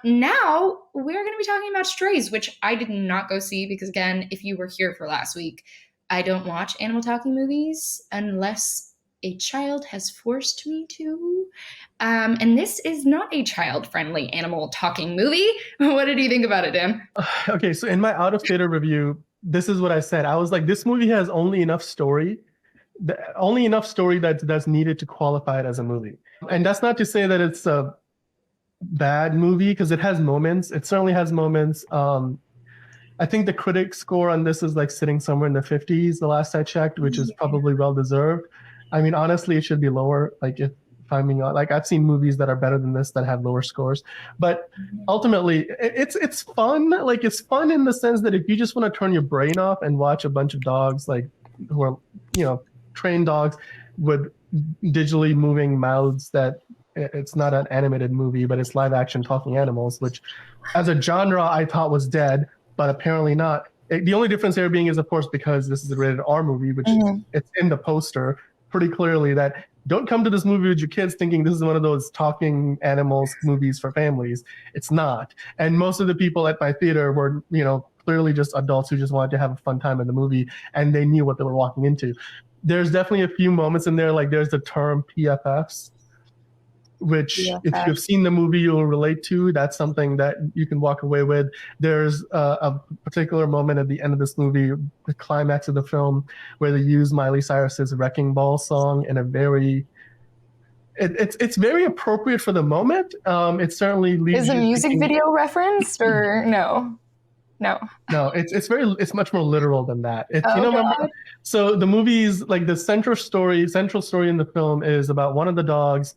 Now we're going to be talking about Strays, which I did not go see because, again, if you were here for last week, I don't watch animal talking movies unless a child has forced me to. And this is not a child friendly animal talking movie. What did you think about it, Dan? Okay, so in my out of theater review, this is what I said. I was like, this movie has only enough story, only enough story that's needed to qualify it as a movie. And that's not to say that it's a bad movie because it has moments. It certainly has moments. I think the critic score on this is like sitting somewhere in the 50s, the last I checked, which is probably well deserved. I mean, honestly, it should be lower. Like if I'm being like I've seen movies that are better than this that have lower scores, but ultimately it's fun. Like it's fun in the sense that if you just want to turn your brain off and watch a bunch of dogs like who are trained dogs with digitally moving mouths, that it's not an animated movie, but it's live action talking animals, which as a genre I thought was dead, but apparently not. The only difference there being is, of course, because this is a rated R movie, which it's in the poster pretty clearly that don't come to this movie with your kids thinking this is one of those talking animals movies for families. It's not. And most of the people at my theater were, clearly just adults who just wanted to have a fun time in the movie, and they knew what they were walking into. There's definitely a few moments in there, like there's the term PFFs, which if you've seen the movie you'll relate to. That's something that you can walk away with. There's a particular moment at the end of this movie, the climax of the film, where they use Miley Cyrus's Wrecking Ball song in a very it's very appropriate for the moment. It certainly leaves Is a you music thinking, video referenced or no? No. no, it's much more literal than that. It's Oh, remember, so the movie's like the central story in the film is about one of the dogs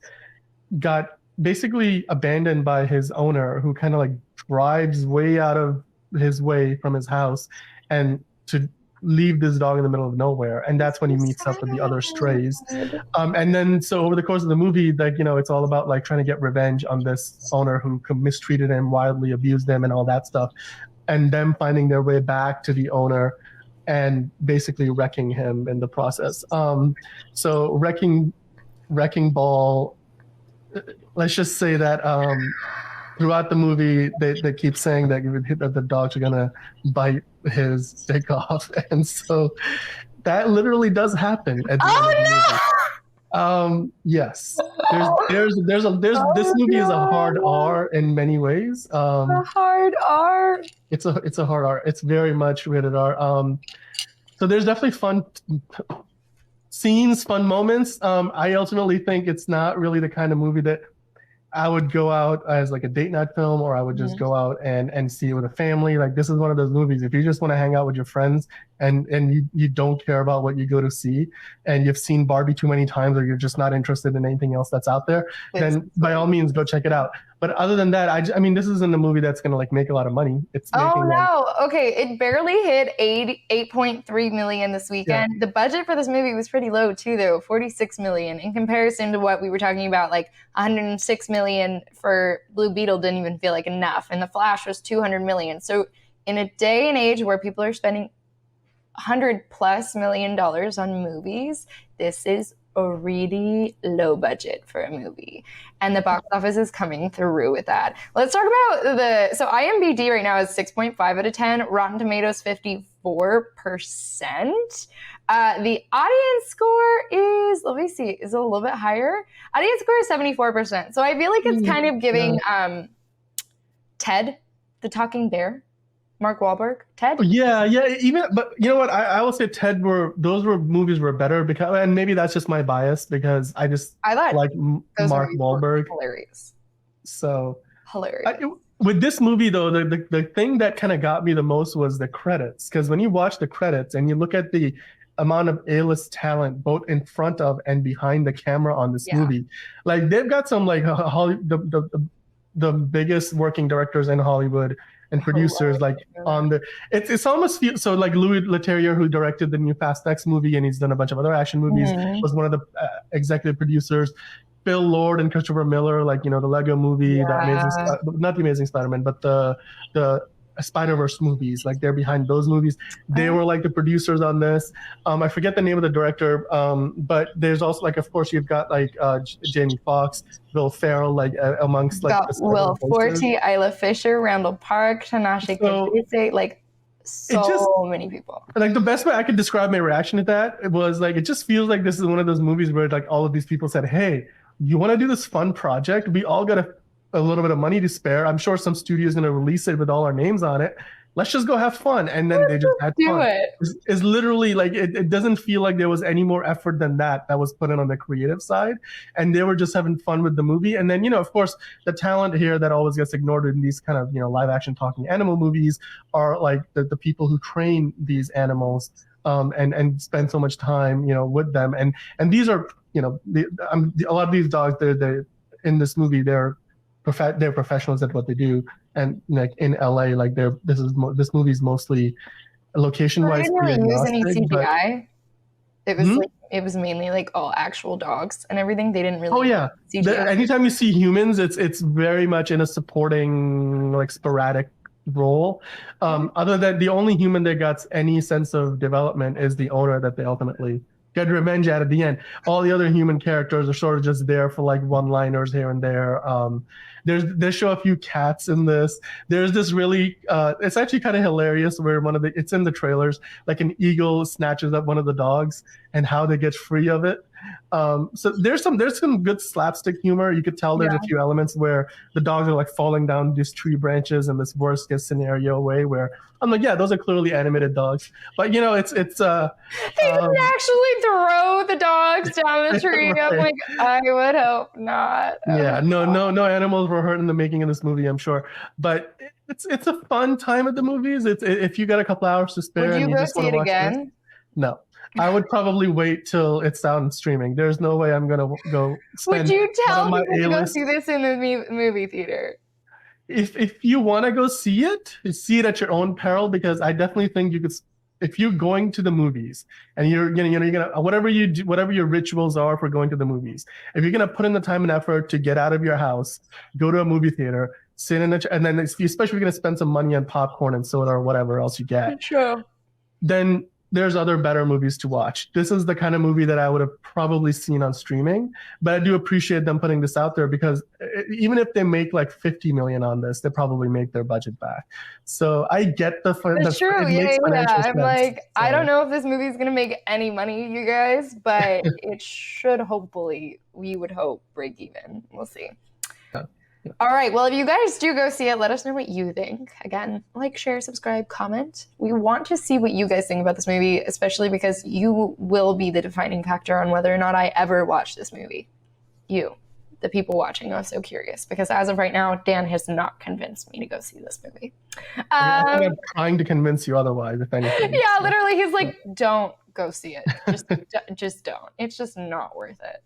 got basically abandoned by his owner, who kind of like drives way out of his way from his house and to leave this dog in the middle of nowhere. And that's when he meets up with the other strays. And then so over the course of the movie, like, it's all about like trying to get revenge on this owner who mistreated him, wildly abused him and all that stuff, and them finding their way back to the owner and basically wrecking him in the process. So wrecking ball, let's just say that throughout the movie they keep saying that the dogs are gonna bite his dick off, and so that literally does happen at the end of the movie. Yes, there's this movie is a hard R in many ways. A hard R. It's a hard R. It's very much rated R. So there's definitely fun scenes, fun moments. I ultimately think it's not really the kind of movie that I would go out as like a date night film, or I would just go out and see it with a family. Like this is one of those movies. If you just want to hang out with your friends and you don't care about what you go to see, and you've seen Barbie too many times, or you're just not interested in anything else that's out there, then by all means go check it out. But other than that, I mean, this isn't a movie that's gonna like make a lot of money. It's making Okay, it barely hit 8.3 million this weekend. The budget for this movie was pretty low too, though, 46 million in comparison to what we were talking about, like 106 million for Blue Beetle didn't even feel like enough, and The Flash was 200 million. So in a day and age where people are spending $100+ million on movies, this is a really low budget for a movie, and the box office is coming through with that. Let's talk about so IMDb right now is 6.5 out of 10, Rotten Tomatoes 54%. The audience score is, let me see, is it a little bit higher? Audience score is 74%. So I feel like it's kind of giving Ted the Talking Bear, Mark Wahlberg, Ted. Yeah. Even, but you know what? I will say Ted those movies were better because, and maybe that's just my bias because I like Mark Wahlberg. Hilarious. So hilarious. With this movie though, the thing that kind of got me the most was the credits, because when you watch the credits and you look at the amount of A-list talent both in front of and behind the camera on this movie, like they've got some like the biggest working directors in Hollywood and producers like on the it's almost so like Louis Leterrier, who directed the new Fast X movie and he's done a bunch of other action movies, was one of the executive producers. Phil Lord and Christopher Miller, like the Lego movie, the Amazing, not the Amazing Spider-Man, but the Spider-Verse movies. Like they're behind those movies. They were like the producers on this. I forget the name of the director, but there's also like, of course, you've got like Jamie Foxx, Will Ferrell, like amongst like Got the Will voices. Forte, Isla Fisher, Randall Park, Tanashi So Kitase, like it just so many people. like the best way I could describe my reaction to that, it was like it just feels like this is one of those movies where like all of these people said, "Hey, you want to do this fun project? We all got a little bit of money to spare. I'm sure some studio is going to release it with all our names on it. Let's just go have fun." And then they just had Do fun. it. It's literally like it doesn't feel like there was any more effort than that was put in on the creative side, and they were just having fun with the movie. And then of course the talent here that always gets ignored in these kind of live action talking animal movies are like the people who train these animals and spend so much time with them. And these are a lot of these dogs, they're in this movie, they're professionals at what they do. And like in LA, like this movie's mostly location They wise didn't really use any CGI. It was Hmm? like it was mainly like all actual dogs and everything. They didn't really. Oh yeah. CGI. Anytime you see humans, it's very much in a supporting, like sporadic role. Other than the only human that got any sense of development is the owner that they ultimately get revenge at the end. All the other human characters are sort of just there for like one-liners here and there. They show a few cats in this. There's this really it's actually kind of hilarious where it's in the trailers, like an eagle snatches up one of the dogs and how they get free of it. So there's some good slapstick humor. You could tell there's a few elements where the dogs are like falling down these tree branches in this worst case scenario way where I'm like, yeah, those are clearly animated dogs. But it's they didn't actually throw the dogs down the tree. Right. I'm like, I would hope not. Yeah, no animals were hurt in the making of this movie, I'm sure. But it's a fun time at the movies. If you got a couple hours to spare Would and you you go just see want it to watch again? this, no. I would probably wait till it's out streaming. There's no way I'm gonna go spend Would you tell one of people my to go A-list. see this in the movie theater? If you want to go see it at your own peril, because I definitely think you could. If you're going to the movies and you're gonna whatever you do, whatever your rituals are for going to the movies, if you're gonna put in the time and effort to get out of your house, go to a movie theater, sit in and then especially if you're gonna spend some money on popcorn and soda or whatever else you get, Sure. then there's other better movies to watch. This is the kind of movie that I would have probably seen on streaming, but I do appreciate them putting this out there because even if they make like 50 million on this, they probably make their budget back. So I get That's true. Yeah. I'm sense. like, So, I don't know if this movie is gonna make any money, you guys, but it should hopefully. We would hope break even. We'll see. Yeah. All right. Well, if you guys do go see it, let us know what you think. Again, like, share, subscribe, comment. We want to see what you guys think about this movie, especially because you will be the defining factor on whether or not I ever watch this movie. You, the people watching, I'm so curious because as of right now, Dan has not convinced me to go see this movie. I'm trying to convince you otherwise, if anything. Yeah, literally, he's like, don't go see it. Just don't. It's just not worth it.